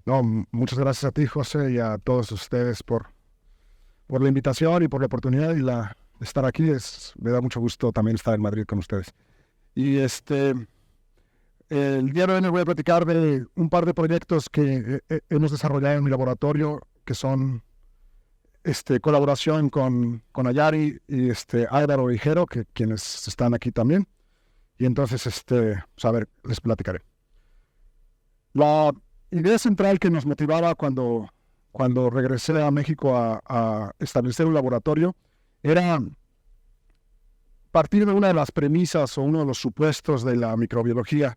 No, muchas gracias a ti, José, y a todos ustedes por la invitación y por la oportunidad de estar aquí. Me da mucho gusto también estar en Madrid con ustedes. Y el día de hoy les voy a platicar de un par de proyectos que hemos desarrollado en mi laboratorio, que son colaboración con Ayari y Álvaro y Jero, quienes están aquí también. Y entonces, pues a ver, les platicaré. La idea central que nos motivaba cuando regresé a México a establecer un laboratorio era partir de una de las premisas o uno de los supuestos de la microbiología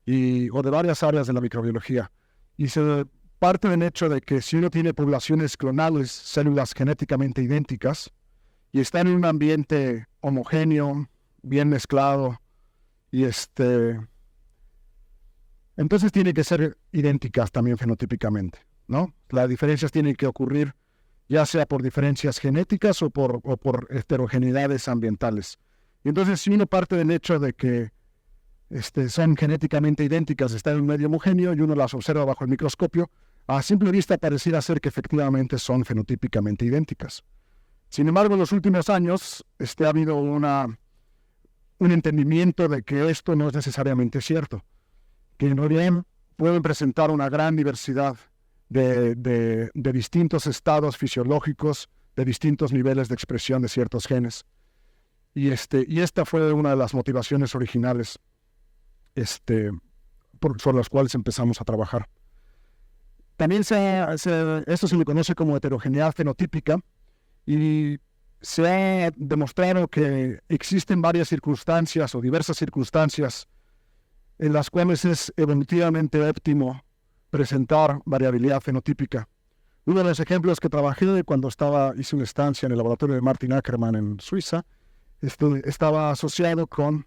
o de varias áreas de la microbiología. Y se parte del hecho de que si uno tiene poblaciones clonales, células genéticamente idénticas, y está en un ambiente homogéneo, bien mezclado, y entonces tienen que ser idénticas también fenotípicamente, ¿no? Las diferencias tienen que ocurrir ya sea por diferencias genéticas o por heterogeneidades ambientales. Y entonces si uno parte del hecho de que son genéticamente idénticas, están en un medio homogéneo y uno las observa bajo el microscopio, a simple vista pareciera ser que efectivamente son fenotípicamente idénticas. Sin embargo, en los últimos años ha habido un entendimiento de que esto no es necesariamente cierto, que en realidad pueden presentar una gran diversidad de distintos estados fisiológicos, de distintos niveles de expresión de ciertos genes. Y esta fue una de las motivaciones originales sobre las cuales empezamos a trabajar. También esto se le conoce como heterogeneidad fenotípica y se ha demostrado que existen varias circunstancias o diversas circunstancias en las cuales es evolutivamente óptimo presentar variabilidad fenotípica. Uno de los ejemplos que trabajé cuando hice una estancia en el laboratorio de Martin Ackermann en Suiza, estaba asociado con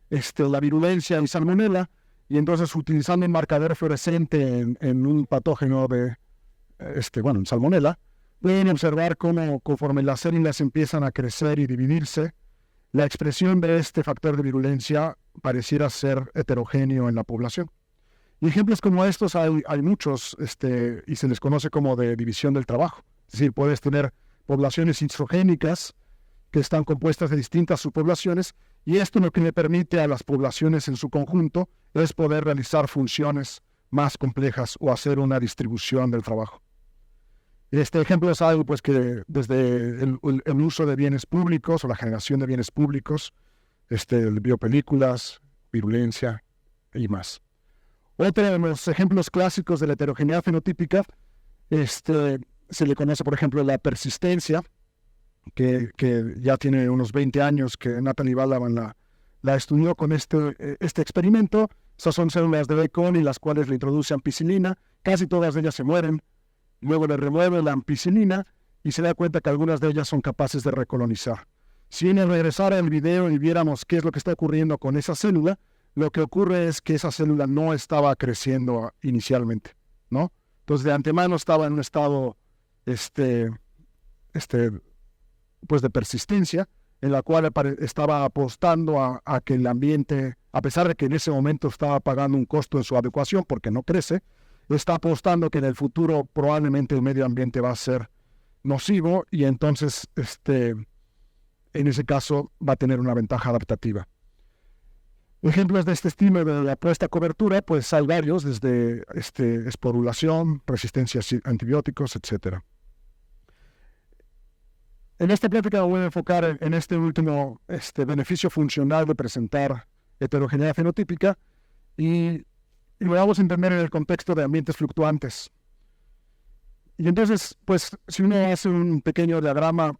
la virulencia en salmonela, y entonces utilizando un marcador fluorescente en un patógeno en salmonela, pueden observar cómo conforme las células empiezan a crecer y dividirse, la expresión de este factor de virulencia pareciera ser heterogéneo en la población. Y ejemplos como estos hay muchos, y se les conoce como de división del trabajo. Es decir, puedes tener poblaciones istrogénicas que están compuestas de distintas subpoblaciones, y esto lo que le permite a las poblaciones en su conjunto es poder realizar funciones más complejas o hacer una distribución del trabajo. Este ejemplo es algo pues, que desde el uso de bienes públicos o la generación de bienes públicos, biopelículas, virulencia y más. Otro de los ejemplos clásicos de la heterogeneidad fenotípica se le conoce, por ejemplo, la persistencia, que ya tiene unos 20 años que Nathan Balaban la estudió con este experimento. Esas son células de B. coli, las cuales le introducen ampicilina, casi todas de ellas se mueren, luego le remueve la ampicilina y se da cuenta que algunas de ellas son capaces de recolonizar. Si regresara el video y viéramos qué es lo que está ocurriendo con esa célula, lo que ocurre es que esa célula no estaba creciendo inicialmente, ¿no? Entonces, de antemano estaba en un estado, pues de persistencia, en la cual estaba apostando a que el ambiente, a pesar de que en ese momento estaba pagando un costo en su adecuación porque no crece, está apostando que en el futuro probablemente el medio ambiente va a ser nocivo y entonces, en ese caso, va a tener una ventaja adaptativa. Ejemplos de este estilo de la apuesta a cobertura, pues hay varios, desde esporulación, resistencia a antibióticos, etc. En esta plática voy a enfocar en este último beneficio funcional de presentar heterogeneidad fenotípica y lo vamos a entender en el contexto de ambientes fluctuantes. Y entonces, pues, si uno hace un pequeño diagrama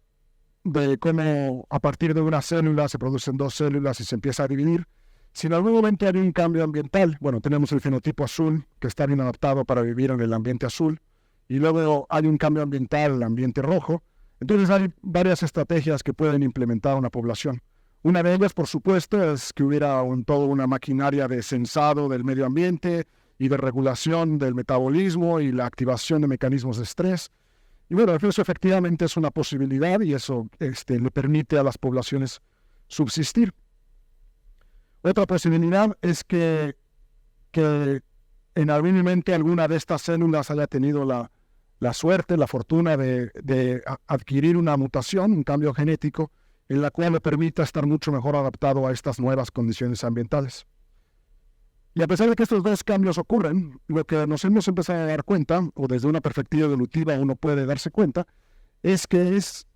de cómo a partir de una célula se producen dos células y se empieza a dividir, si en algún momento hay un cambio ambiental, bueno, tenemos el fenotipo azul, que está bien adaptado para vivir en el ambiente azul, y luego hay un cambio ambiental en el ambiente rojo, entonces hay varias estrategias que pueden implementar una población. Una de ellas, por supuesto, es que hubiera toda una maquinaria de sensado del medio ambiente y de regulación del metabolismo y la activación de mecanismos de estrés. Y bueno, eso efectivamente es una posibilidad y eso le permite a las poblaciones subsistir. Otra posibilidad es que en algún momento alguna de estas células haya tenido la suerte, la fortuna de adquirir una mutación, un cambio genético, en la cual le permita estar mucho mejor adaptado a estas nuevas condiciones ambientales. Y a pesar de que estos dos cambios ocurren, lo que nos hemos empezado a dar cuenta, o desde una perspectiva evolutiva uno puede darse cuenta, es que es,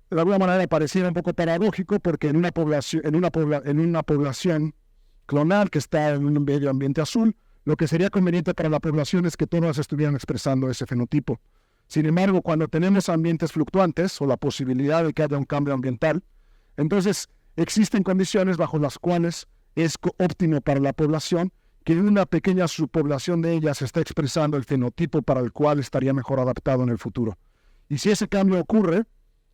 de alguna manera pareciera un poco paradójico, porque en una población clonal que está en un medio ambiente azul, lo que sería conveniente para la población es que todas estuvieran expresando ese fenotipo. Sin embargo, cuando tenemos ambientes fluctuantes o la posibilidad de que haya un cambio ambiental, entonces existen condiciones bajo las cuales es óptimo para la población que una pequeña subpoblación de ellas esté expresando el fenotipo para el cual estaría mejor adaptado en el futuro. Y si ese cambio ocurre,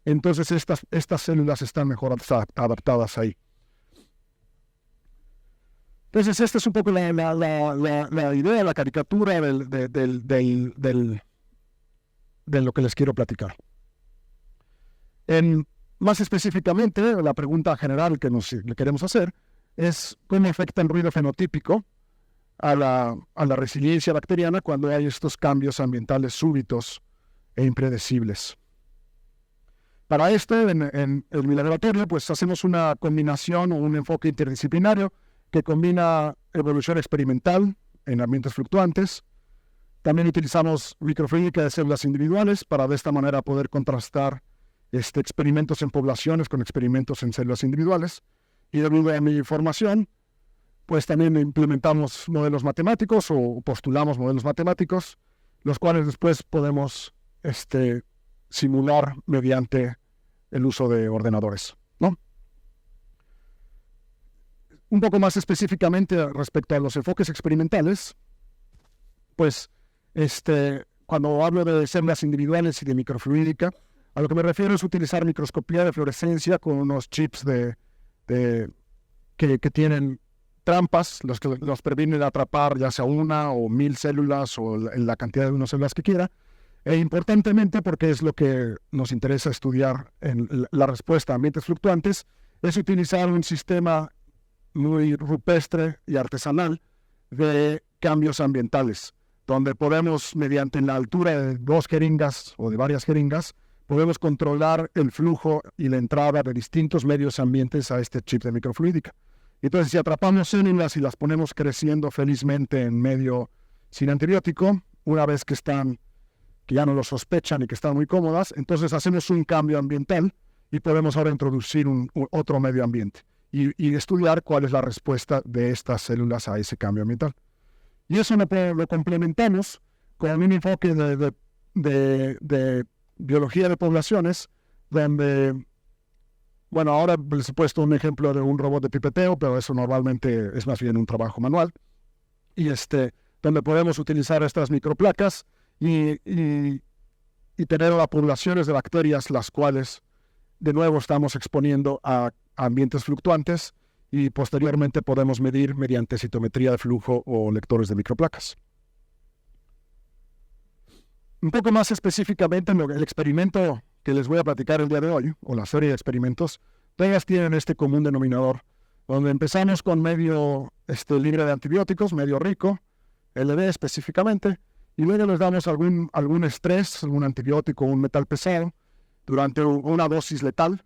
entonces estas células están mejor adaptadas ahí. Entonces, esta es un poco la idea, la caricatura de lo que les quiero platicar. Más específicamente, la pregunta general que le queremos hacer es cómo afecta el ruido fenotípico a la resiliencia bacteriana cuando hay estos cambios ambientales súbitos e impredecibles. Para esto, en mi laboratorio, pues hacemos una combinación o un enfoque interdisciplinario que combina evolución experimental en ambientes fluctuantes. También utilizamos microfluídica de células individuales para de esta manera poder contrastar experimentos en poblaciones con experimentos en células individuales. Y debido a mi formación, pues también implementamos modelos matemáticos o postulamos modelos matemáticos, los cuales después podemos simular mediante el uso de ordenadores, ¿no? Un poco más específicamente respecto a los enfoques experimentales, pues cuando hablo de células individuales y de microfluídica, a lo que me refiero es utilizar microscopía de fluorescencia con unos chips que tienen trampas, los que los permiten atrapar ya sea 1 o 1000 células o la cantidad de células que quiera. E importantemente, porque es lo que nos interesa estudiar en la respuesta a ambientes fluctuantes, es utilizar un sistema muy rupestre y artesanal de cambios ambientales, donde podemos, mediante la altura de 2 jeringas o de varias jeringas, podemos controlar el flujo y la entrada de distintos medios ambientes a este chip de microfluídica. Entonces, si atrapamos células y las ponemos creciendo felizmente en medio sin antibiótico, una vez que ya no lo sospechan y que están muy cómodas, entonces hacemos un cambio ambiental y podemos ahora introducir otro medio ambiente y estudiar cuál es la respuesta de estas células a ese cambio ambiental. Y eso lo complementamos con un enfoque de biología de poblaciones, donde, bueno, ahora les he puesto un ejemplo de un robot de pipeteo, pero eso normalmente es más bien un trabajo manual, y donde podemos utilizar estas microplacas y tener las poblaciones de bacterias, las cuales de nuevo estamos exponiendo a ambientes fluctuantes, y posteriormente podemos medir mediante citometría de flujo o lectores de microplacas. Un poco más específicamente, el experimento que les voy a platicar el día de hoy, o la serie de experimentos, todas tienen este común denominador, donde empezamos con medio libre de antibióticos, medio rico, LD específicamente, y luego les damos algún estrés, algún antibiótico, un metal pesado, durante una dosis letal.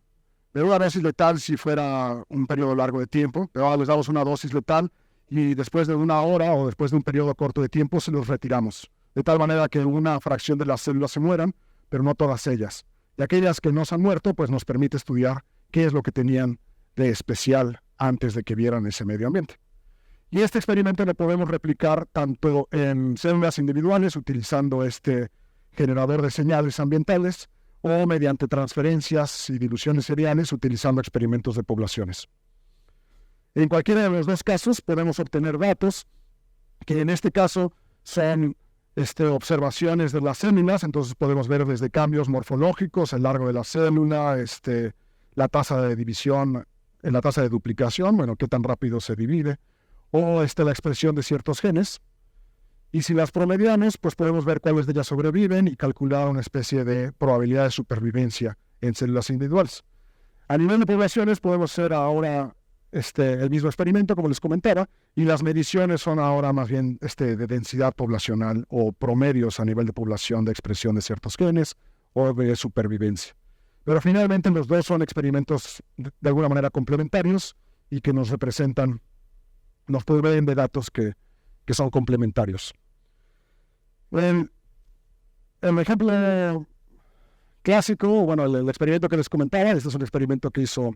Pero una dosis letal si fuera un periodo largo de tiempo, pero ahora les damos una dosis letal y después de 1 hora o después de un periodo corto de tiempo se los retiramos. De tal manera que una fracción de las células se mueran, pero no todas ellas. Y aquellas que no se han muerto, pues nos permite estudiar qué es lo que tenían de especial antes de que vieran ese medio ambiente. Y este experimento lo podemos replicar tanto en células individuales, utilizando este generador de señales ambientales, o mediante transferencias y diluciones seriales utilizando experimentos de poblaciones. En cualquiera de los dos casos podemos obtener datos que en este caso son observaciones de las células, entonces podemos ver desde cambios morfológicos, el largo de la célula, la tasa de división, la tasa de duplicación, bueno, qué tan rápido se divide, o la expresión de ciertos genes. Y si las promediamos, pues podemos ver cuáles de ellas sobreviven y calcular una especie de probabilidad de supervivencia en células individuales. A nivel de poblaciones podemos hacer ahora el mismo experimento, como les comentaba, y las mediciones son ahora más bien de densidad poblacional o promedios a nivel de población de expresión de ciertos genes o de supervivencia. Pero finalmente los dos son experimentos de alguna manera complementarios y que nos representan, nos proveen de datos que son complementarios. El ejemplo clásico, bueno, el experimento que les comentaba, este es un experimento que hizo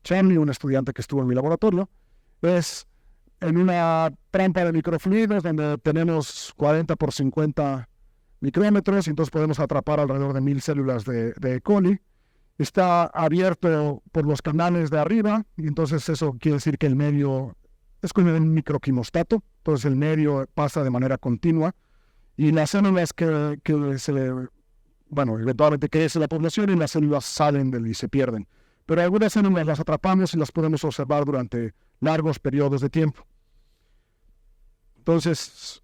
Charlie, un estudiante que estuvo en mi laboratorio, es en una trampa de microfluidos donde tenemos 40 por 50 micrómetros y entonces podemos atrapar alrededor de 1000 células de E. coli. Está abierto por los canales de arriba y entonces eso quiere decir que el medio es como un microquimostato, entonces el medio pasa de manera continua y las células eventualmente crece la población y las células salen y se pierden. Pero algunas células las atrapamos y las podemos observar durante largos periodos de tiempo. Entonces,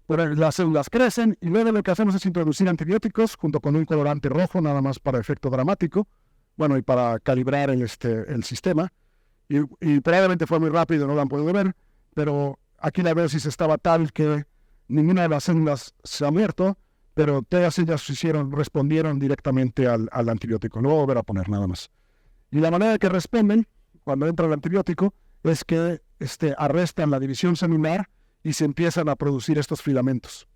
las células crecen y luego lo que hacemos es introducir antibióticos junto con un colorante rojo, nada más para efecto dramático, y para calibrar el sistema. Y probablemente fue muy rápido, no lo han podido ver, pero aquí la dosis estaba tal que ninguna de las células se ha muerto, pero todas ellas respondieron directamente al antibiótico. No voy a volver a poner nada más. Y la manera que responden cuando entra el antibiótico es que arrestan la división celular y se empiezan a producir estos filamentos.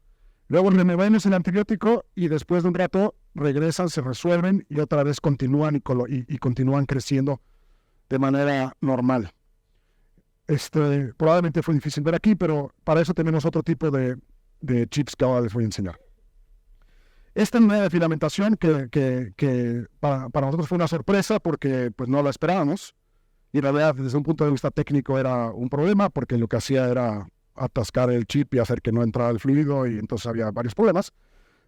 Luego removemos el antibiótico y después de un rato regresan, se resuelven y otra vez continúan y continúan creciendo de manera normal. Probablemente fue difícil ver aquí, pero para eso tenemos otro tipo de chips que ahora les voy a enseñar. Esta nueva filamentación que para nosotros fue una sorpresa porque pues no la esperábamos y en realidad desde un punto de vista técnico era un problema porque lo que hacía era atascar el chip y hacer que no entrara el fluido y entonces había varios problemas,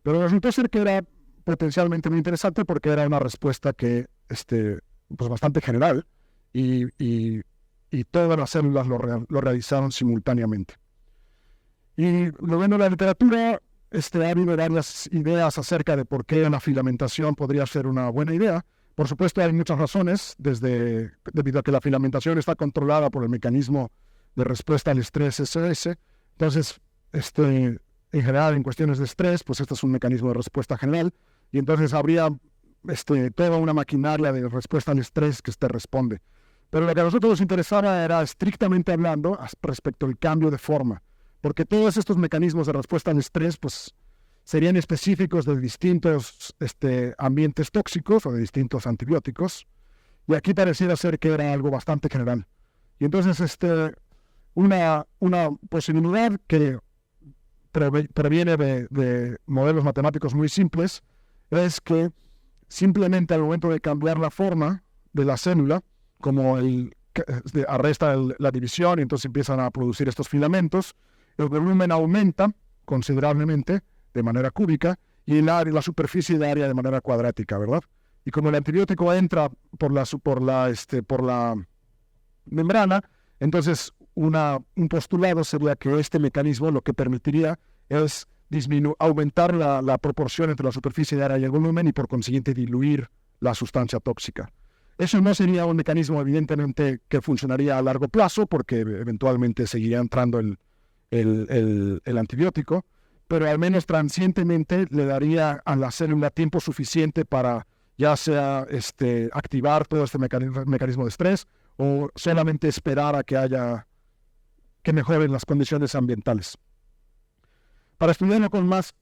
pero resultó ser que era potencialmente muy interesante porque era una respuesta que pues bastante general y todas las células lo realizaron simultáneamente. Y lo viendo en la literatura, ha habido varias ideas acerca de por qué la filamentación podría ser una buena idea. Por supuesto, hay muchas razones, debido a que la filamentación está controlada por el mecanismo de respuesta al estrés SS. Entonces, en general, en cuestiones de estrés, pues este es un mecanismo de respuesta general. Y entonces habría toda una maquinaria de respuesta al estrés que responde. Pero lo que a nosotros nos interesaba era, estrictamente hablando, respecto al cambio de forma. Porque todos estos mecanismos de respuesta al estrés pues, serían específicos de distintos ambientes tóxicos o de distintos antibióticos. Y aquí pareciera ser que era algo bastante general. Y entonces una posibilidad que previene de modelos matemáticos muy simples es que simplemente al momento de cambiar la forma de la célula, como arresta la división y entonces empiezan a producir estos filamentos, el volumen aumenta considerablemente de manera cúbica y la superficie de área de manera cuadrática, ¿verdad? Y como el antibiótico entra por la membrana, entonces un postulado sería que este mecanismo lo que permitiría es aumentar la proporción entre la superficie de área y el volumen y por consiguiente diluir la sustancia tóxica. Eso no sería un mecanismo evidentemente que funcionaría a largo plazo porque eventualmente seguiría entrando el antibiótico, pero al menos transientemente le daría a la célula tiempo suficiente para ya sea activar todo este mecanismo de estrés o solamente esperar a que mejoren las condiciones ambientales. Para estudiarlo con más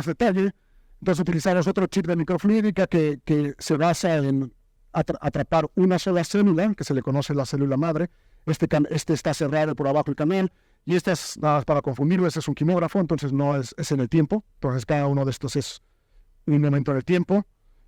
detalle, entonces utilizamos otro chip de microfluídica que se basa en atrapar una sola célula, que se le conoce la célula madre. Este está cerrado por abajo el canal, y este es, nada más para confundirlo, este es un quimógrafo, entonces no es en el tiempo. Entonces cada uno de estos es un momento en el tiempo,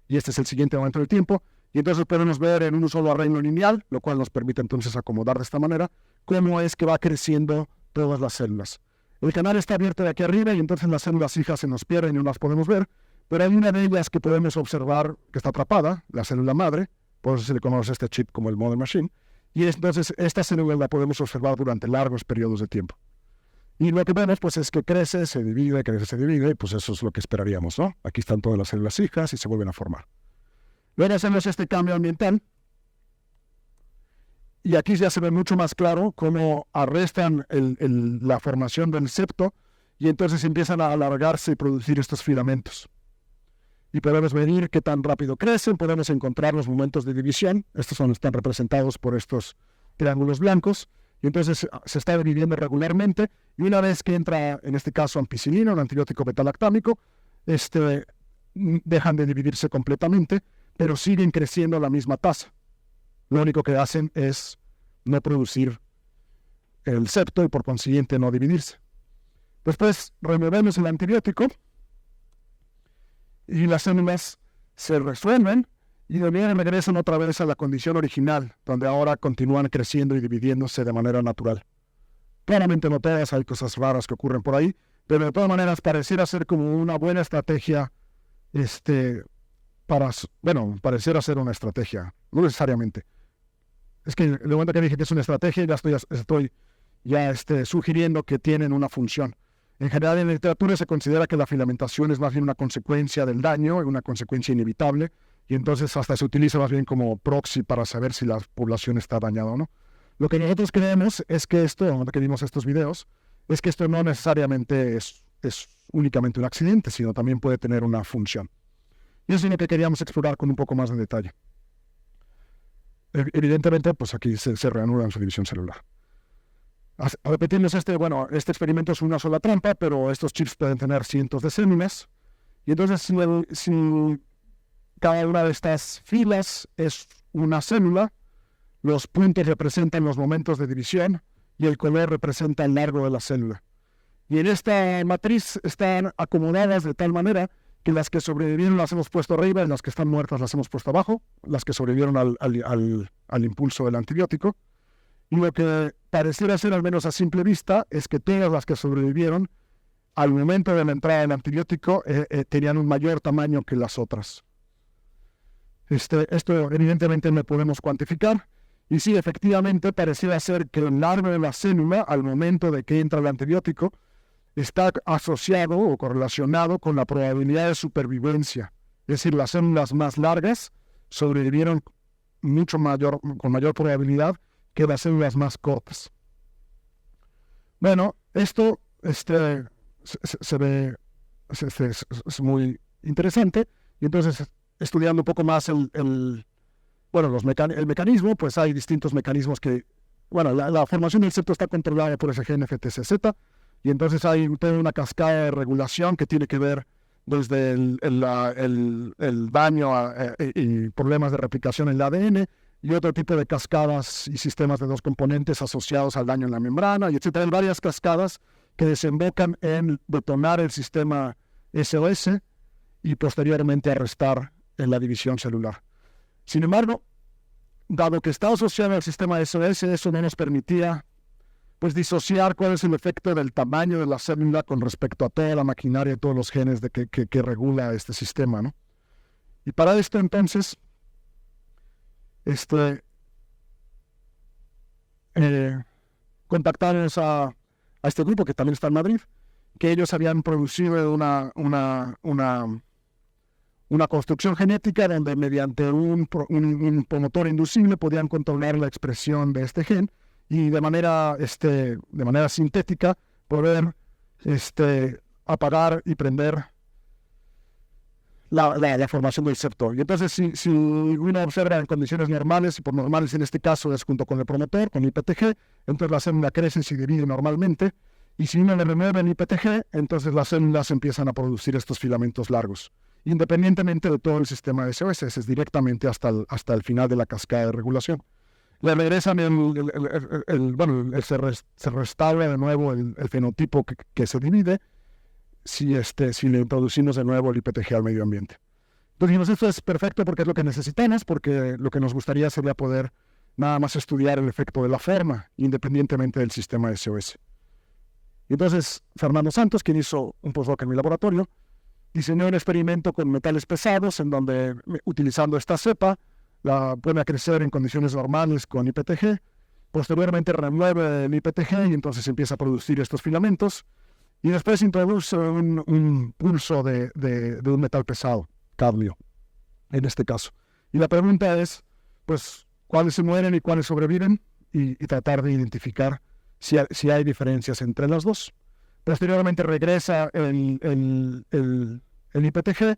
y este es el siguiente momento del tiempo. Y entonces podemos ver en un solo arreglo lineal, lo cual nos permite entonces acomodar de esta manera cómo es que va creciendo todas las células. El canal está abierto de aquí arriba y entonces las células hijas se nos pierden y no las podemos ver, pero hay una de ellas que podemos observar que está atrapada, la célula madre, por eso se le conoce este chip como el Mother Machine, y entonces esta célula la podemos observar durante largos periodos de tiempo. Y lo que vemos pues es que crece, se divide, y pues eso es lo que esperaríamos, ¿no? Aquí están todas las células hijas y se vuelven a formar. Luego hacemos este cambio ambiental, Y aquí ya se ve mucho más claro cómo arrestan la formación del septo y entonces empiezan a alargarse y producir estos filamentos. Y podemos medir qué tan rápido crecen, podemos encontrar los momentos de división. Están representados por estos triángulos blancos. Y entonces se está dividiendo regularmente. Y una vez que entra, en este caso, ampicilina, un antibiótico beta-lactámico, dejan de dividirse completamente, pero siguen creciendo a la misma tasa. Lo único que hacen es no producir el septo y por consiguiente no dividirse. Después removemos el antibiótico y las células se resuelven y regresan otra vez a la condición original, donde ahora continúan creciendo y dividiéndose de manera natural. Claramente no todas, hay cosas raras que ocurren por ahí, pero de todas maneras pareciera ser como una buena estrategia, pareciera ser una estrategia, no necesariamente. Es que de momento que dije que es una estrategia, ya estoy sugiriendo que tienen una función. En general, en la literatura se considera que la filamentación es más bien una consecuencia del daño, una consecuencia inevitable, y entonces hasta se utiliza más bien como proxy para saber si la población está dañada o no. Lo que nosotros creemos es que esto, en el momento que vimos estos videos, es que esto no necesariamente es únicamente un accidente, sino también puede tener una función. Y eso es lo que queríamos explorar con un poco más de detalle. Evidentemente, pues aquí se reanuda en su división celular. A repetirles este experimento es una sola trampa, pero estos chips pueden tener cientos de células. Y entonces, si cada una de estas filas es una célula, los puntos representan los momentos de división y el color representa el largo de la célula. Y en esta matriz están acomodadas de tal manera que las que sobrevivieron las hemos puesto arriba y las que están muertas las hemos puesto abajo, las que sobrevivieron al impulso del antibiótico. Y lo que pareciera ser, al menos a simple vista, es que todas las que sobrevivieron al momento de la entrada del antibiótico tenían un mayor tamaño que las otras. Esto evidentemente no podemos cuantificar. Y sí, efectivamente, pareciera ser que el largo de la célula, al momento de que entra el antibiótico, está asociado o correlacionado con la probabilidad de supervivencia. Es decir, las células más largas sobrevivieron con mayor probabilidad que las células más cortas. Bueno, esto se ve es muy interesante. Y entonces, estudiando un poco más el mecanismo, pues hay distintos mecanismos que... Bueno, la formación del septo está controlada por ese gen FTCZ, y entonces hay toda una cascada de regulación que tiene que ver desde el daño y problemas de replicación en el ADN, y otro tipo de cascadas y sistemas de dos componentes asociados al daño en la membrana, y etcétera. Hay varias cascadas que desembocan en detonar el sistema SOS y posteriormente arrestar en la división celular. Sin embargo, dado que está asociado al sistema SOS, eso no nos permitía pues disociar cuál es el efecto del tamaño de la célula con respecto a toda la maquinaria y todos los genes que regula este sistema, ¿no? Y para esto entonces, contactamos a este grupo que también está en Madrid, que ellos habían producido una construcción genética donde mediante un promotor inducible podían controlar la expresión de este gen y de manera sintética poder apagar y prender la formación del septo. Y entonces si uno observa en condiciones normales, y por normales en este caso es junto con el promotor, con IPTG, entonces la célula crece y se divide normalmente, y si uno le remueve el IPTG, entonces las células empiezan a producir estos filamentos largos, independientemente de todo el sistema SOS, es directamente hasta el final de la cascada de regulación. Le regresan se restaura de nuevo el fenotipo que se divide si le introducimos de nuevo el IPTG al medio ambiente. Entonces dijimos, esto es perfecto porque es lo que necesitamos, porque lo que nos gustaría sería poder nada más estudiar el efecto de la forma, independientemente del sistema SOS. Y entonces Fernando Santos, quien hizo un postdoc en mi laboratorio, diseñó un experimento con metales pesados en donde, utilizando esta cepa, la pone a crecer en condiciones normales con IPTG, posteriormente remueve el IPTG y entonces empieza a producir estos filamentos, y después introduce un pulso de un metal pesado, cadmio, en este caso. Y la pregunta es, pues, ¿cuáles se mueren y cuáles sobreviven? y tratar de identificar si hay diferencias entre las dos. Posteriormente regresa el IPTG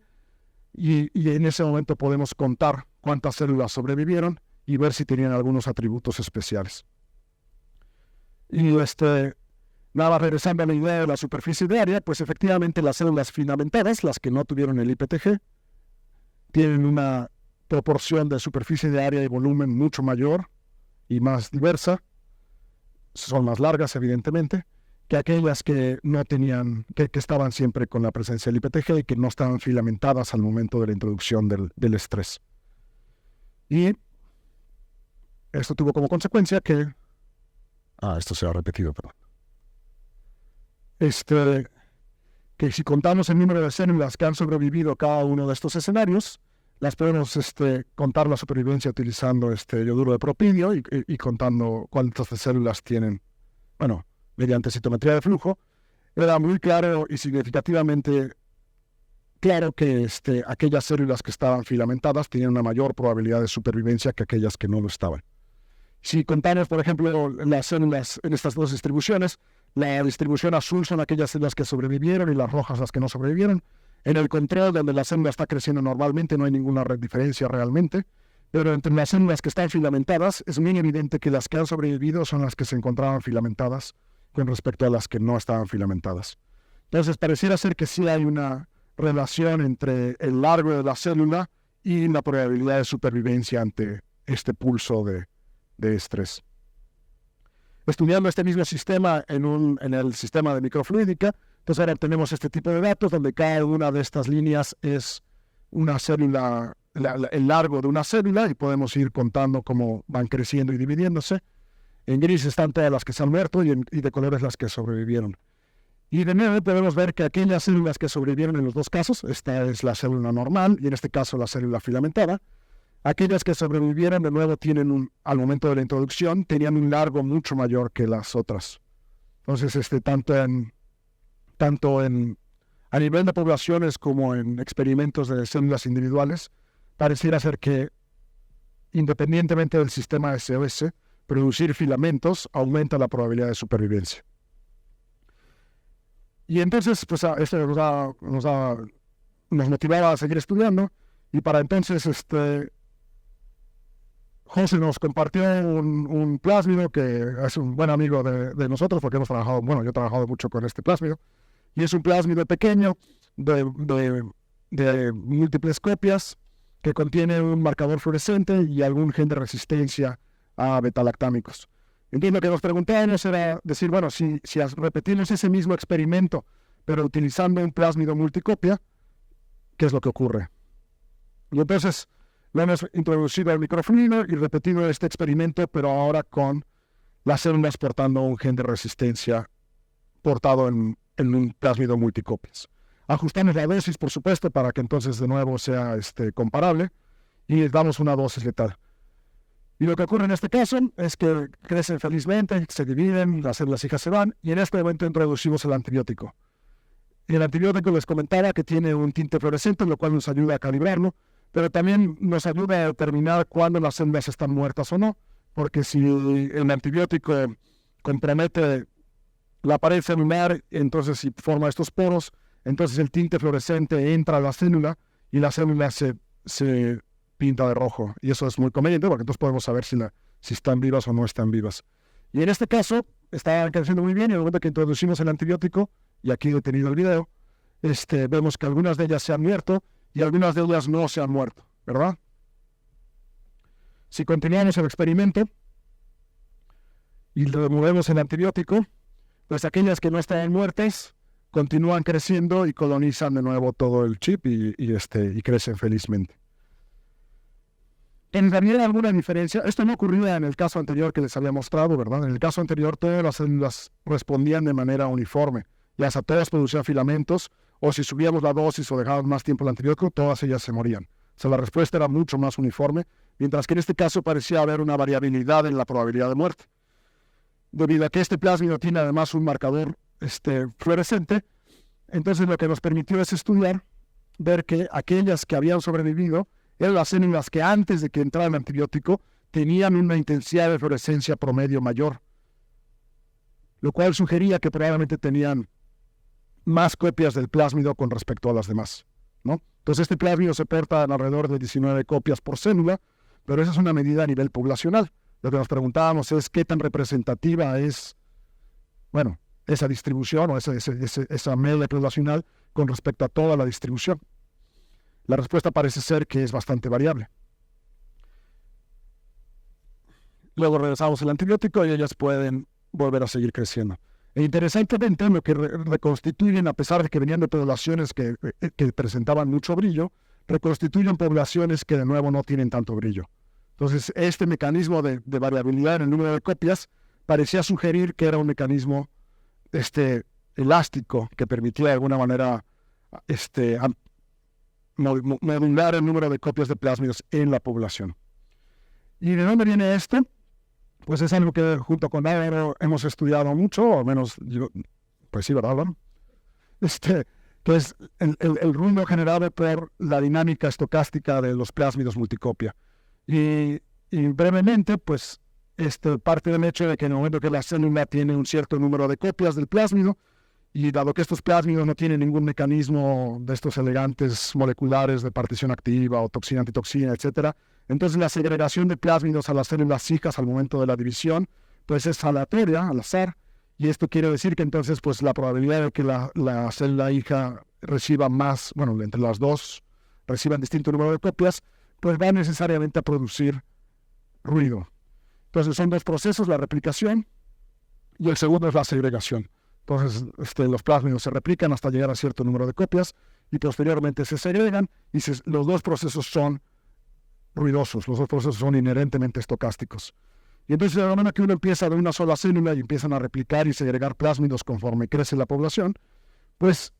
y en ese momento podemos contar cuántas células sobrevivieron y ver si tenían algunos atributos especiales. Y nada más regresando a la idea de la superficie de área, pues efectivamente las células filamentadas, las que no tuvieron el IPTG, tienen una proporción de superficie de área y volumen mucho mayor y más diversa, son más largas evidentemente, que aquellas que no tenían, que estaban siempre con la presencia del IPTG y que no estaban filamentadas al momento de la introducción del estrés. Y esto tuvo como consecuencia que... esto se ha repetido, perdón. Que si contamos el número de células que han sobrevivido cada uno de estos escenarios, las podemos contar la supervivencia utilizando yoduro de propidio y contando cuántas células tienen, bueno, mediante citometría de flujo. Era muy claro y significativamente claro que aquellas células que estaban filamentadas tenían una mayor probabilidad de supervivencia que aquellas que no lo estaban. Si contamos, por ejemplo, las células en estas dos distribuciones, la distribución azul son aquellas células que sobrevivieron y las rojas las que no sobrevivieron. En el control, donde la célula está creciendo normalmente, no hay ninguna diferencia realmente, pero entre las células que están filamentadas es muy evidente que las que han sobrevivido son las que se encontraban filamentadas con respecto a las que no estaban filamentadas. Entonces, pareciera ser que sí hay una relación entre el largo de la célula y la probabilidad de supervivencia ante este pulso de estrés. Estudiando este mismo sistema en el sistema de microfluídica, entonces ahora tenemos este tipo de datos donde cada una de estas líneas es una célula, el largo de una célula, y podemos ir contando cómo van creciendo y dividiéndose. En gris están todas las que se han muerto y de colores las que sobrevivieron. Y de nuevo podemos ver que aquellas células que sobrevivieron en los dos casos, esta es la célula normal y en este caso la célula filamentada, aquellas que sobrevivieron de nuevo tienen al momento de la introducción, tenían un largo mucho mayor que las otras. Entonces, tanto a nivel de poblaciones como en experimentos de células individuales, pareciera ser que, independientemente del sistema SOS, producir filamentos aumenta la probabilidad de supervivencia. Y entonces, pues, esto nos motivaba a seguir estudiando, y para entonces, José nos compartió un plásmido que es un buen amigo de nosotros, porque yo he trabajado mucho con este plásmido, y es un plásmido pequeño de múltiples copias que contiene un marcador fluorescente y algún gen de resistencia a betalactámicos. Entonces lo que nos preguntábamos era decir, bueno, si repetimos ese mismo experimento, pero utilizando un plásmido multicopia, ¿qué es lo que ocurre? Y entonces lo hemos introducido al microfluido y repetido este experimento, pero ahora con las células portando un gen de resistencia portado en un plásmido multicopias. Ajustamos la dosis, por supuesto, para que entonces de nuevo sea comparable, y les damos una dosis letal. Y lo que ocurre en este caso es que crecen felizmente, se dividen, las células hijas se van, y en este momento introducimos el antibiótico. Y el antibiótico les comentaba que tiene un tinte fluorescente, lo cual nos ayuda a calibrarlo, pero también nos ayuda a determinar cuándo las células están muertas o no, porque si el antibiótico compromete la pared celular, entonces si forma estos poros, entonces el tinte fluorescente entra a la célula y la célula se pinta de rojo. Y eso es muy conveniente porque entonces podemos saber si están vivas o no están vivas. Y en este caso, estaban creciendo muy bien, y en el momento que introducimos el antibiótico, y aquí he tenido el video, vemos que algunas de ellas se han muerto y algunas de ellas no se han muerto, ¿verdad? Si continuamos el experimento y removemos el antibiótico, pues aquellas que no están muertas continúan creciendo y colonizan de nuevo todo el chip y crecen felizmente. En realidad hay alguna diferencia. Esto no ocurría en el caso anterior que les había mostrado, ¿verdad? En el caso anterior todas las células respondían de manera uniforme. Ya sea todas producían filamentos, o si subíamos la dosis o dejábamos más tiempo el antibiótico, todas ellas se morían. O sea, la respuesta era mucho más uniforme, mientras que en este caso parecía haber una variabilidad en la probabilidad de muerte. Debido a que este plásmido tiene además un marcador fluorescente, entonces lo que nos permitió es estudiar, ver que aquellas que habían sobrevivido eran las células que antes de que entrara el antibiótico tenían una intensidad de fluorescencia promedio mayor, lo cual sugería que probablemente tenían más copias del plásmido con respecto a las demás, ¿no? Entonces este plásmido se porta alrededor de 19 copias por célula, pero esa es una medida a nivel poblacional. Lo que nos preguntábamos es qué tan representativa es, bueno, esa distribución o esa media poblacional con respecto a toda la distribución. La respuesta parece ser que es bastante variable. Luego regresamos al antibiótico y ellas pueden volver a seguir creciendo. E interesantemente, lo que reconstituyen, a pesar de que venían de poblaciones que presentaban mucho brillo, reconstituyen poblaciones que de nuevo no tienen tanto brillo. Entonces, este mecanismo de variabilidad en el número de copias parecía sugerir que era un mecanismo elástico que permitía de alguna manera modular el número de copias de plásmidos en la población. ¿Y de dónde viene esto? Pues es algo que junto con Álvaro hemos estudiado mucho, o al menos yo, pues sí, ¿verdad, Álvaro? Que es el ruido generado por la dinámica estocástica de los plásmidos multicopia. Y brevemente, pues, parte del hecho de que en el momento que la célula tiene un cierto número de copias del plásmido, y dado que estos plásmidos no tienen ningún mecanismo de estos elegantes moleculares de partición activa o toxina, antitoxina, etcétera, entonces la segregación de plásmidos a las células hijas al momento de la división, pues es aleatoria, al azar, y esto quiere decir que entonces pues la probabilidad de que la célula hija reciba más, bueno, entre las dos reciban distinto número de copias, pues va necesariamente a producir ruido. Entonces son dos procesos, la replicación y el segundo es la segregación. Entonces los plásmidos se replican hasta llegar a cierto número de copias y posteriormente se segregan y los dos procesos son ruidosos, los dos procesos son inherentemente estocásticos. Y entonces de la manera que uno empieza de una sola célula y empiezan a replicar y segregar plásmidos conforme crece la población, pues,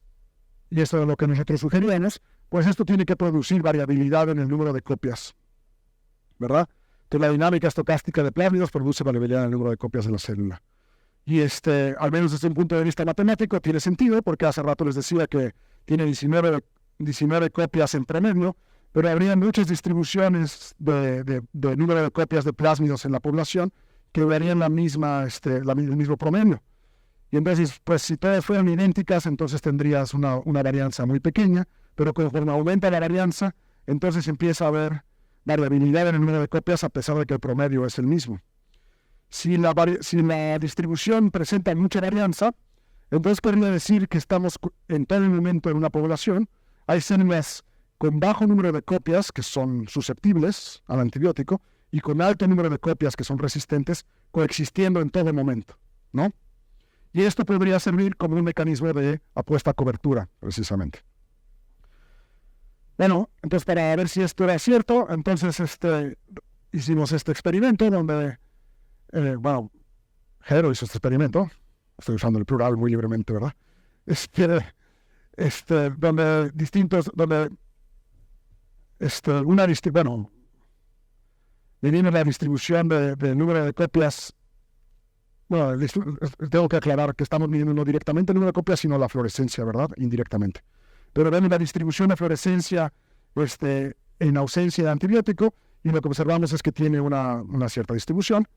y esto es lo que nosotros sugerimos, pues esto tiene que producir variabilidad en el número de copias, ¿verdad? Que la dinámica estocástica de plásmidos produce variabilidad en el número de copias de la célula. Y al menos desde un punto de vista matemático tiene sentido, porque hace rato les decía que tiene 19 copias en promedio, pero habría muchas distribuciones de número de copias de plásmidos en la población que verían el mismo promedio. Y entonces, pues si todas fueran idénticas, entonces tendrías una varianza muy pequeña, pero conforme aumenta la varianza, entonces empieza a haber variabilidad en el número de copias a pesar de que el promedio es el mismo. Si la distribución presenta mucha varianza, entonces podría decir que estamos en todo momento en una población, hay células con bajo número de copias que son susceptibles al antibiótico y con alto número de copias que son resistentes coexistiendo en todo momento, ¿no? Y esto podría servir como un mecanismo de apuesta a cobertura, precisamente. Bueno, entonces para ver si esto era cierto, entonces hicimos este experimento donde, Jero hizo este experimento, estoy usando el plural muy libremente, ¿verdad? Medimos la distribución del número de copias. Bueno, tengo que aclarar que estamos midiendo no directamente el número de copias, sino la fluorescencia, ¿verdad? Indirectamente. Pero vemos la distribución de fluorescencia en ausencia de antibiótico y lo que observamos es que tiene una cierta distribución.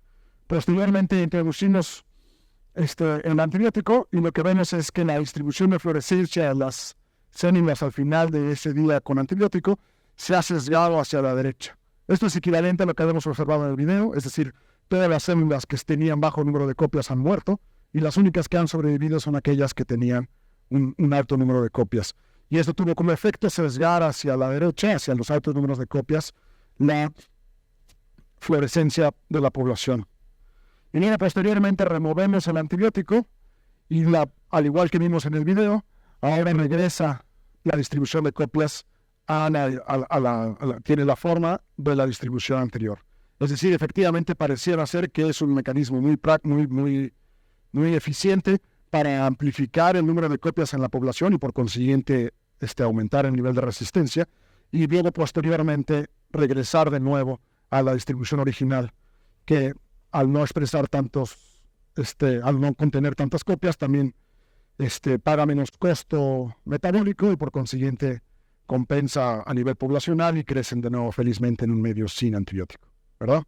Posteriormente introducimos el antibiótico y lo que vemos es que la distribución de fluorescencia de las células al final de ese día con antibiótico se ha sesgado hacia la derecha. Esto es equivalente a lo que hemos observado en el video, es decir, todas las células que tenían bajo número de copias han muerto y las únicas que han sobrevivido son aquellas que tenían un alto número de copias. Y esto tuvo como efecto sesgar hacia la derecha, hacia los altos números de copias, la fluorescencia de la población. Y luego posteriormente removemos el antibiótico y al igual que vimos en el video, ahora regresa la distribución de copias tiene la forma de la distribución anterior. Es decir, efectivamente pareciera ser que es un mecanismo muy eficiente para amplificar el número de copias en la población y por consiguiente aumentar el nivel de resistencia y luego posteriormente regresar de nuevo a la distribución original que al no expresar al no contener tantas copias también paga menos costo metabólico y por consiguiente compensa a nivel poblacional y crecen de nuevo felizmente en un medio sin antibiótico, ¿verdad?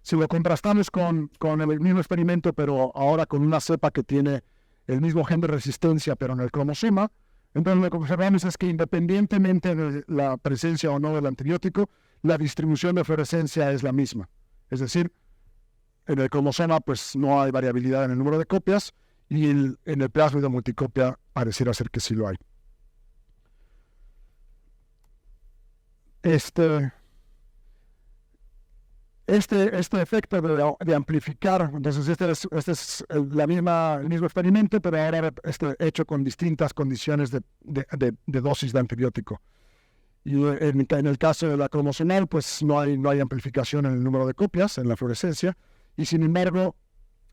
Si lo contrastamos con el mismo experimento, pero ahora con una cepa que tiene el mismo gen de resistencia, pero en el cromosoma, entonces lo que observamos es que independientemente de la presencia o no del antibiótico, la distribución de fluorescencia es la misma. Es decir, en el cromosoma pues no hay variabilidad en el número de copias y en el plásmido multicopia pareciera ser que sí lo hay. Este efecto de amplificar, entonces este es el mismo experimento, pero ahora hecho con distintas condiciones de dosis de antibiótico. Y en el caso de la cromosomal, pues no hay amplificación en el número de copias, en la fluorescencia, y sin embargo,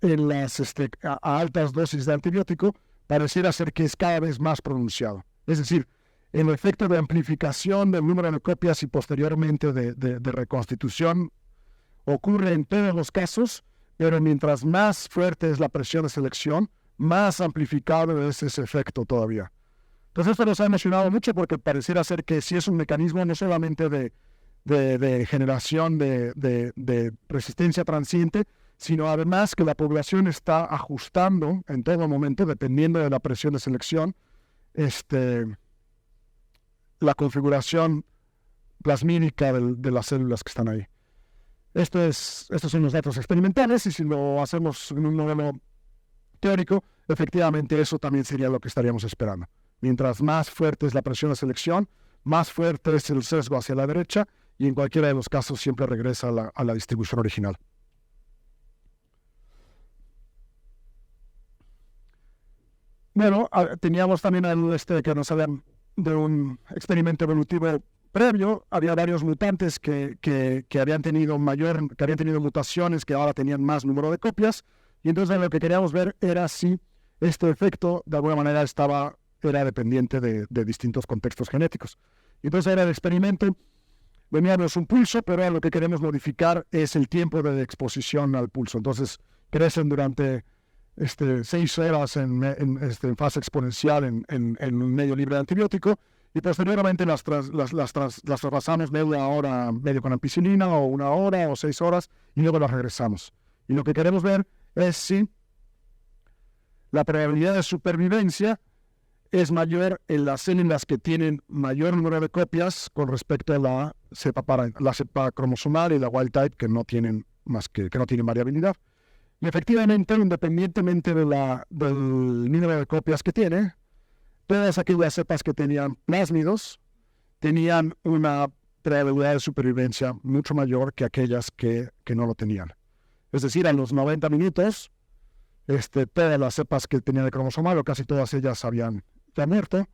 en las a altas dosis de antibiótico, pareciera ser que es cada vez más pronunciado. Es decir, el efecto de amplificación del número de copias y posteriormente de reconstitución ocurre en todos los casos, pero mientras más fuerte es la presión de selección, más amplificado es ese efecto todavía. Entonces esto nos ha emocionado mucho porque pareciera ser que sí es un mecanismo no solamente de generación de resistencia transiente, sino además que la población está ajustando en todo momento, dependiendo de la presión de selección, la configuración plasmídica de las células que están ahí. Estos son los datos experimentales y si lo hacemos en un modelo teórico, efectivamente eso también sería lo que estaríamos esperando. Mientras más fuerte es la presión de selección, más fuerte es el sesgo hacia la derecha y en cualquiera de los casos siempre regresa a la distribución original. Bueno, teníamos también el que nos habían de un experimento evolutivo previo. Había varios mutantes que habían tenido mutaciones que ahora tenían más número de copias, y entonces lo que queríamos ver era si este efecto de alguna manera era dependiente de distintos contextos genéticos. Y entonces era el experimento, veníamos un pulso, pero lo que queremos modificar es el tiempo de exposición al pulso. Entonces crecen durante 6 horas en fase exponencial en un medio libre de antibiótico, y posteriormente las traspasamos media hora, medio con ampicilina, o 1 hora, o 6 horas, y luego las regresamos. Y lo que queremos ver es si la probabilidad de supervivencia es mayor en las células que tienen mayor número de copias con respecto a la cepa cromosomal y la wild type que no tienen variabilidad. Y efectivamente, independientemente del número de copias que tiene, todas aquellas cepas que tenían plásmidos tenían una probabilidad de supervivencia mucho mayor que aquellas que no lo tenían. Es decir, a los 90 minutos, todas las cepas que tenían el cromosomal, o casi todas ellas habían ya muerto,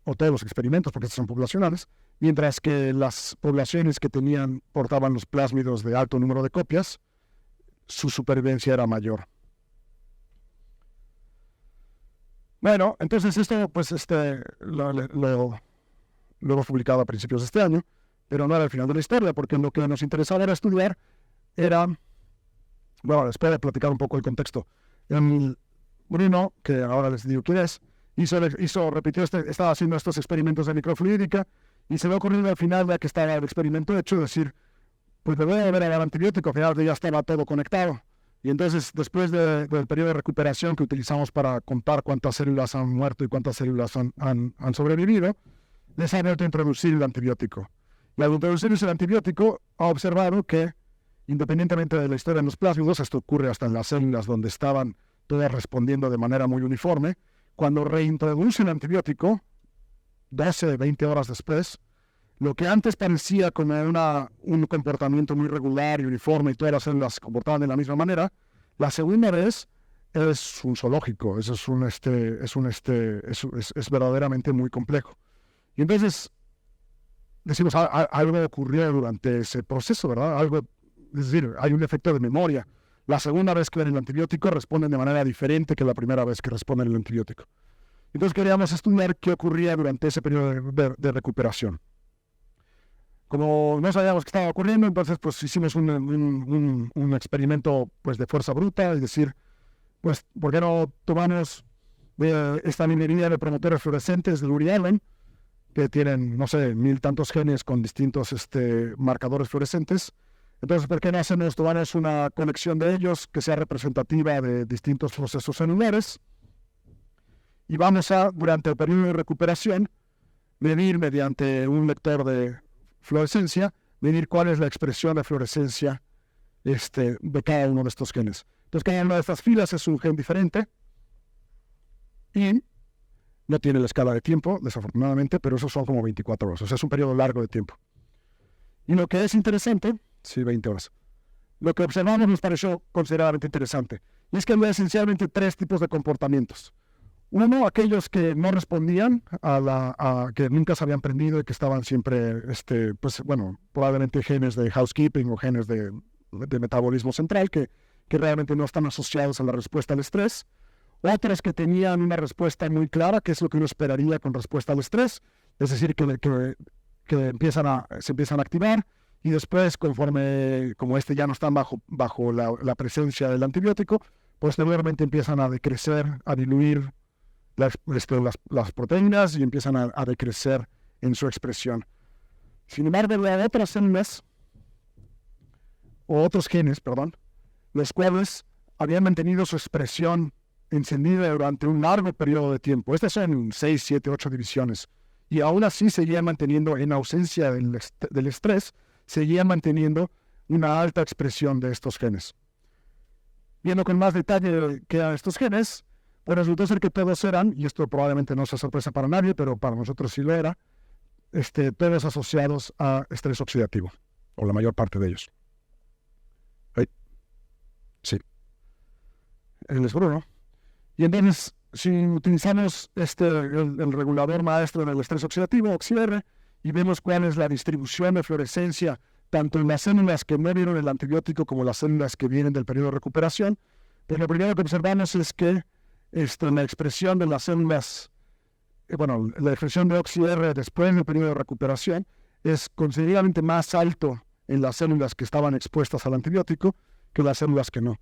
o todos los experimentos, porque estos son poblacionales, mientras que las poblaciones que portaban los plásmidos de alto número de copias, su supervivencia era mayor. Bueno, entonces esto pues lo hemos publicado a principios de este año, pero no era el final de la historia, porque lo que nos interesaba era estudiar, bueno, después de platicar un poco el contexto. Bruno, que ahora les digo quién es, estaba haciendo estos experimentos de microfluídica, y se le ocurrió al final de que estaba el experimento hecho, decir, pues le voy a ver el antibiótico, al final ya estaba todo conectado. Y entonces, después del periodo de recuperación que utilizamos para contar cuántas células han muerto y cuántas células han sobrevivido, les ha vuelto a introducir el antibiótico. Y al introducirse el antibiótico, ha observado que, independientemente de la historia de los plásmidos, esto ocurre hasta en las células donde estaban todas respondiendo de manera muy uniforme, cuando reintroduce el antibiótico, 12, 20 horas después, lo que antes parecía como un comportamiento muy regular y uniforme y todas las células se comportaban de la misma manera, la segunda vez es un zoológico, es verdaderamente muy complejo. Y entonces decimos, algo ocurrió durante ese proceso, ¿verdad? Es decir, hay un efecto de memoria. La segunda vez que ven el antibiótico responden de manera diferente que la primera vez que responden el antibiótico. Entonces queríamos estudiar qué ocurría durante ese periodo de recuperación. Como no sabíamos qué estaba ocurriendo, entonces pues hicimos un experimento pues de fuerza bruta, es decir, pues ¿por qué no tomamos esta minería de promotores fluorescentes del Uri Allen, que tienen, no sé, 1000 tantos genes con distintos marcadores fluorescentes, Entonces, ¿por qué no hacemos esto? Bueno, es una colección de ellos que sea representativa de distintos procesos celulares. Y vamos a, durante el periodo de recuperación, medir mediante un lector de fluorescencia, medir cuál es la expresión de fluorescencia de cada uno de estos genes. Entonces, cada una de estas filas es un gen diferente y no tiene la escala de tiempo, desafortunadamente, pero esos son como 24 horas. O sea, es un periodo largo de tiempo. Y lo que es interesante, sí, 20 horas. Lo que observamos nos pareció considerablemente interesante. Y es que hay esencialmente tres tipos de comportamientos. Uno, aquellos que no respondían a que nunca se habían prendido y que estaban siempre, probablemente genes de housekeeping o genes de metabolismo central que realmente no están asociados a la respuesta al estrés. Otros que tenían una respuesta muy clara, que es lo que uno esperaría con respuesta al estrés, es decir, que se empiezan a activar y después, como ya no están bajo la presencia del antibiótico, pues nuevamente empiezan a decrecer, a diluir las proteínas y empiezan a decrecer en su expresión. Sin embargo, hay otras células, o otros genes, los cuales habían mantenido su expresión encendida durante un largo periodo de tiempo. Estas son 6, 7, 8 divisiones. Y aún así seguían manteniendo, en ausencia del estrés, seguían manteniendo una alta expresión de estos genes. Viendo con más detalle qué eran estos genes, pues resultó ser que todos eran, y esto probablemente no sea sorpresa para nadie, pero para nosotros sí lo era, todos asociados a estrés oxidativo, o la mayor parte de ellos. Sí. El esburo, ¿no? Y entonces, si utilizamos el regulador maestro del estrés oxidativo, OXIR, y vemos cuál es la distribución de fluorescencia, tanto en las células que no vieron el antibiótico como las células que vienen del periodo de recuperación, pues lo primero que observamos es que la expresión de las células, la expresión de OXIR después del periodo de recuperación es considerablemente más alto en las células que estaban expuestas al antibiótico que las células que no.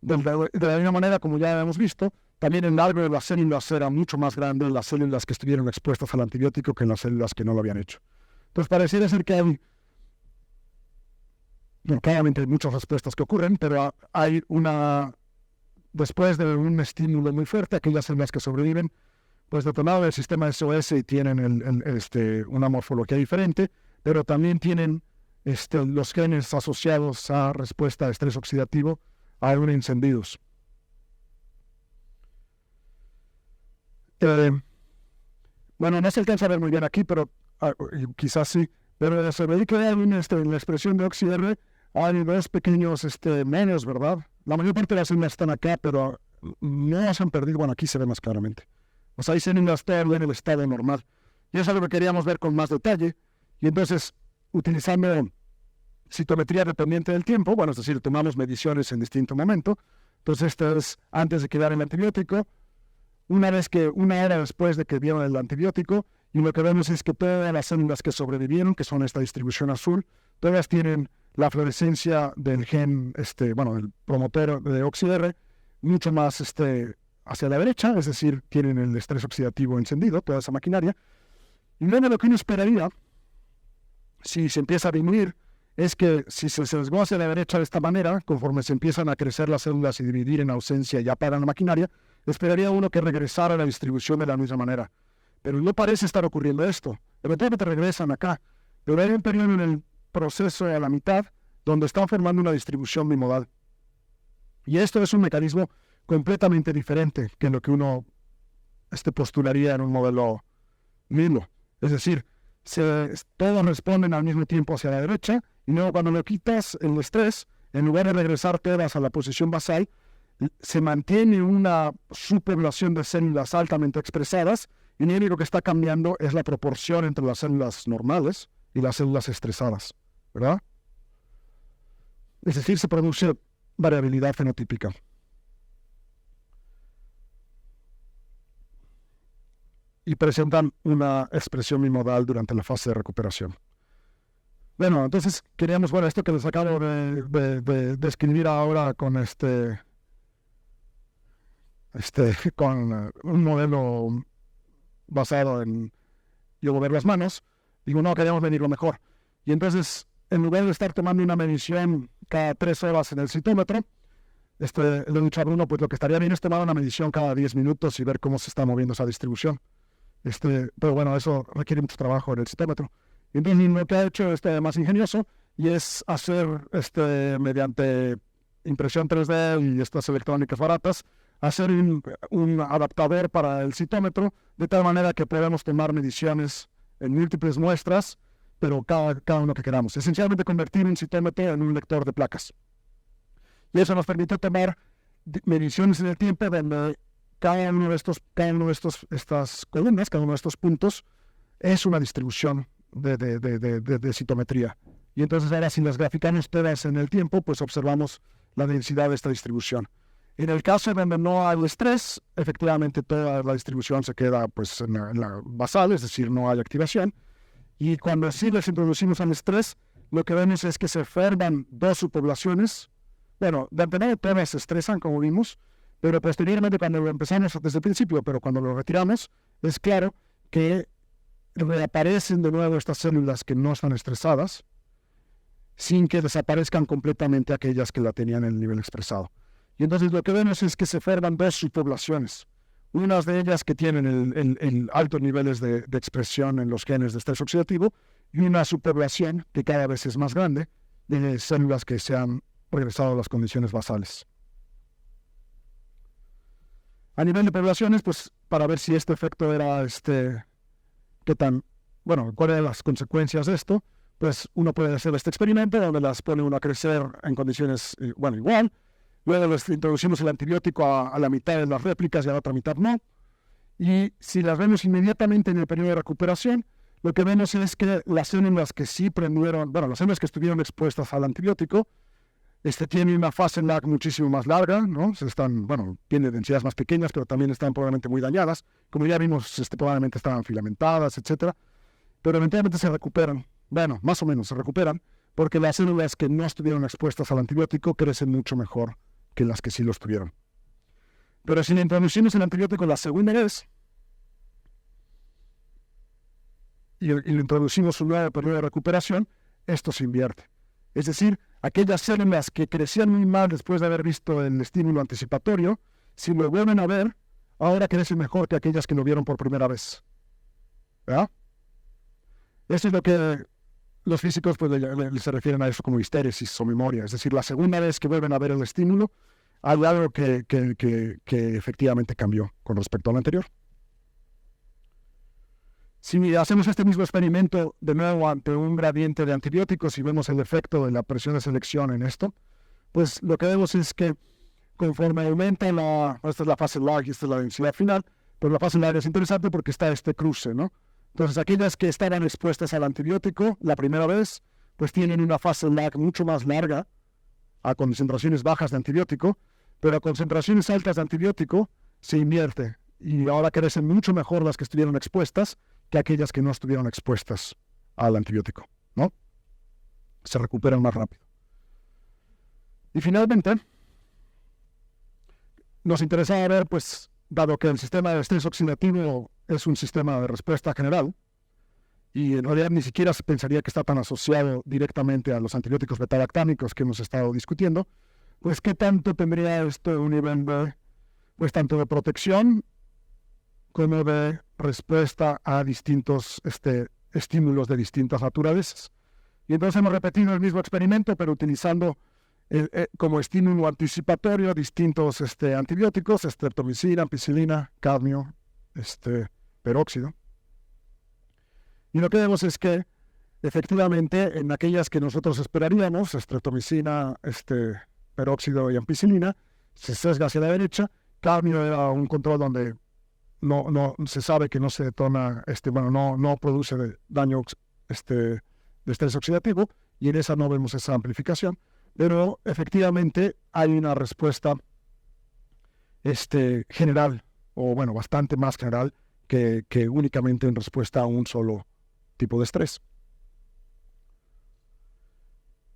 De la misma manera, como ya hemos visto, también el largo de las células era mucho más grande en las células que estuvieron expuestas al antibiótico que en las células que no lo habían hecho. Entonces, pareciera ser que hay, claramente hay muchas respuestas que ocurren, pero hay después de un estímulo muy fuerte, aquellas células que sobreviven, pues detonaron el sistema SOS y tienen una morfología diferente, pero también tienen los genes asociados a respuesta a estrés oxidativo, aún encendidos. No se alcanza a ver muy bien aquí, pero quizás sí. Pero se ve que hay en la expresión de OXIR hay dos pequeños medios, ¿verdad? La mayor parte de las células están acá, pero no se han perdido. Bueno, aquí se ve más claramente. O sea, hay células todavía en el estado normal. Y eso es lo que queríamos ver con más detalle. Y entonces, utilizando citometría dependiente del tiempo, es decir, tomamos mediciones en distinto momento. Entonces, esto es antes de que dieran el antibiótico, una hora después de que dieron el antibiótico, y lo que vemos es que todas las células que sobrevivieron, que son esta distribución azul, todas tienen la fluorescencia del gen, el promotor de OXIR, mucho más hacia la derecha, es decir, tienen el estrés oxidativo encendido, toda esa maquinaria. Y luego lo que uno esperaría, si se empieza a disminuir, es que si se sesgó hacia la derecha de esta manera, conforme se empiezan a crecer las células y dividir en ausencia y ya paran la maquinaria, esperaría uno que regresara a la distribución de la misma manera. Pero no parece estar ocurriendo esto. Eventualmente regresan acá, pero hay un periodo en el proceso a la mitad donde están formando una distribución bimodal. Y esto es un mecanismo completamente diferente que lo que uno postularía en un modelo mismo. Es decir, todos responden al mismo tiempo hacia la derecha, y luego cuando le quitas el estrés, en lugar de regresar todas a la posición basal, se mantiene una superpoblación de células altamente expresadas, y lo único que está cambiando es la proporción entre las células normales y las células estresadas, ¿verdad? Es decir, se produce variabilidad fenotípica. Y presentan una expresión bimodal durante la fase de recuperación. Bueno, entonces queríamos, esto que les acabo de describir ahora con con un modelo basado en yo mover las manos, digo, no, queríamos medir lo mejor. Y entonces en lugar de estar tomando una medición cada 3 horas en el citómetro, el dicho a Bruno, pues lo que estaría bien es tomar una medición cada 10 minutos y ver cómo se está moviendo esa distribución. Pero bueno, eso requiere mucho trabajo en el citómetro. Y entonces lo que ha hecho más ingenioso y es hacer mediante impresión 3D y estas electrónicas baratas, hacer un adaptador para el citómetro de tal manera que podamos tomar mediciones en múltiples muestras, pero cada uno que queramos. Esencialmente convertir un citómetro en un lector de placas. Y eso nos permite tomar mediciones en el tiempo donde cada uno de estas columnas, cada uno de estos puntos, es una distribución de citometría. Y entonces ahora si las graficamos todas en el tiempo, pues observamos la densidad de esta distribución. En el caso donde no hay estrés, efectivamente toda la distribución se queda pues, en la basal, es decir, no hay activación. Y cuando sí les introducimos al estrés, lo que vemos es que se forman dos subpoblaciones. Bueno, de antemano todas se estresan, como vimos, pero posteriormente cuando lo empezamos desde el principio, pero cuando lo retiramos, es claro que reaparecen de nuevo estas células que no están estresadas, sin que desaparezcan completamente aquellas que la tenían en el nivel expresado. Y entonces lo que vemos es que se forman dos subpoblaciones. Unas de ellas que tienen el altos niveles de expresión en los genes de estrés oxidativo y una subpoblación que cada vez es más grande de células que se han regresado a las condiciones basales. A nivel de poblaciones, pues para ver si este efecto era cuáles eran las consecuencias de esto, pues uno puede hacer este experimento donde las pone uno a crecer en condiciones, igual. Luego les introducimos el antibiótico a la mitad de las réplicas y a la otra mitad no. Y si las vemos inmediatamente en el periodo de recuperación, lo que vemos es que las células que sí prendieron, las células que estuvieron expuestas al antibiótico, tienen una fase lag muchísimo más larga, ¿no? Tienen densidades más pequeñas, pero también están probablemente muy dañadas. Como ya vimos, probablemente estaban filamentadas, etc. Pero eventualmente se recuperan. Bueno, más o menos se recuperan, porque las células que no estuvieron expuestas al antibiótico crecen mucho mejor que las que sí lo estuvieron. Pero si le introducimos el antibiótico la segunda vez y le introducimos un nuevo periodo de recuperación, esto se invierte. Es decir, aquellas células que crecían muy mal después de haber visto el estímulo anticipatorio, si lo vuelven a ver, ahora crecen mejor que aquellas que lo vieron por primera vez. ¿Verdad? Eso es lo que los físicos pues, se refieren a eso como histéresis o memoria. Es decir, la segunda vez que vuelven a ver el estímulo, hay algo que efectivamente cambió con respecto al anterior. Si hacemos este mismo experimento de nuevo ante un gradiente de antibióticos y vemos el efecto de la presión de selección en esto, pues lo que vemos es que conforme aumenta esta es la fase lag y esta es la densidad final, pero la fase lag es interesante porque está este cruce, ¿no? Entonces aquellas que estaban expuestas al antibiótico la primera vez, pues tienen una fase lag mucho más larga a concentraciones bajas de antibiótico, pero a concentraciones altas de antibiótico se invierte y ahora crecen mucho mejor las que estuvieron expuestas que aquellas que no estuvieron expuestas al antibiótico, ¿no? Se recuperan más rápido. Y finalmente, nos interesaba ver, pues, dado que el sistema de estrés oxidativo es un sistema de respuesta general, y en realidad ni siquiera se pensaría que está tan asociado directamente a los antibióticos beta-lactámicos que hemos estado discutiendo, pues qué tanto tendría esto un nivel de, pues tanto de protección como de respuesta a distintos estímulos de distintas naturalezas. Y entonces hemos repetido el mismo experimento, pero utilizando como estímulo anticipatorio distintos antibióticos, streptomicina, ampicilina, cadmio, peróxido. Y lo que vemos es que efectivamente en aquellas que nosotros esperaríamos, streptomicina, peróxido y ampicilina, se sesga hacia la derecha. Cadmio era un control donde no se sabe que no se detona, no produce daño de estrés oxidativo, y en esa no vemos esa amplificación, pero efectivamente hay una respuesta general, o bastante más general que únicamente en respuesta a un solo tipo de estrés.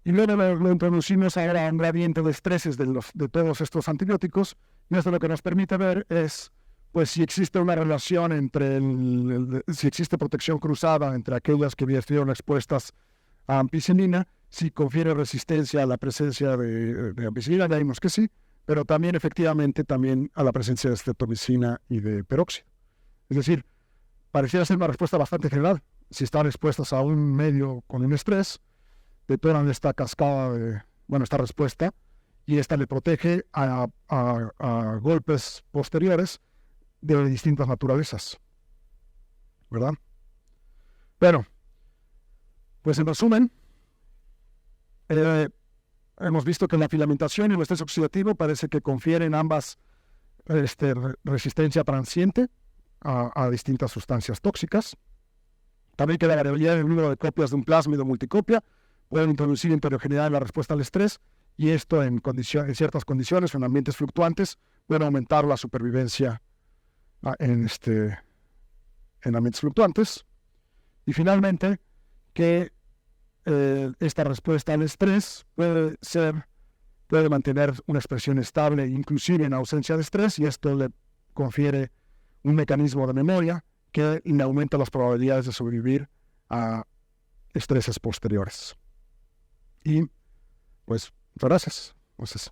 Y luego lo introducimos ahora a un gradiente de estreses de todos estos antibióticos, y esto lo que nos permite ver es pues si existe una relación entre si existe protección cruzada entre aquellas que estuvieron expuestas a ampicilina si confiere resistencia a la presencia de ampicilina, ya vimos que sí, pero también efectivamente también a la presencia de streptomicina y de peróxido. Es decir, pareciera ser una respuesta bastante general. Si están expuestas a un medio con un estrés, detonan esta cascada, esta respuesta, y esta le protege a golpes posteriores de distintas naturalezas, ¿verdad? Bueno, pues en resumen, hemos visto que la filamentación y el estrés oxidativo parece que confieren ambas resistencia transiente a distintas sustancias tóxicas. También que la variabilidad del número de copias de un plásmido multicopia pueden introducir heterogeneidad en la respuesta al estrés, y esto en ciertas condiciones, en ambientes fluctuantes, puede aumentar la supervivencia en ambientes fluctuantes. Y finalmente, que esta respuesta al estrés puede mantener una expresión estable, inclusive en ausencia de estrés, y esto le confiere un mecanismo de memoria que aumenta las probabilidades de sobrevivir a estreses posteriores. Y pues, muchas gracias. Entonces,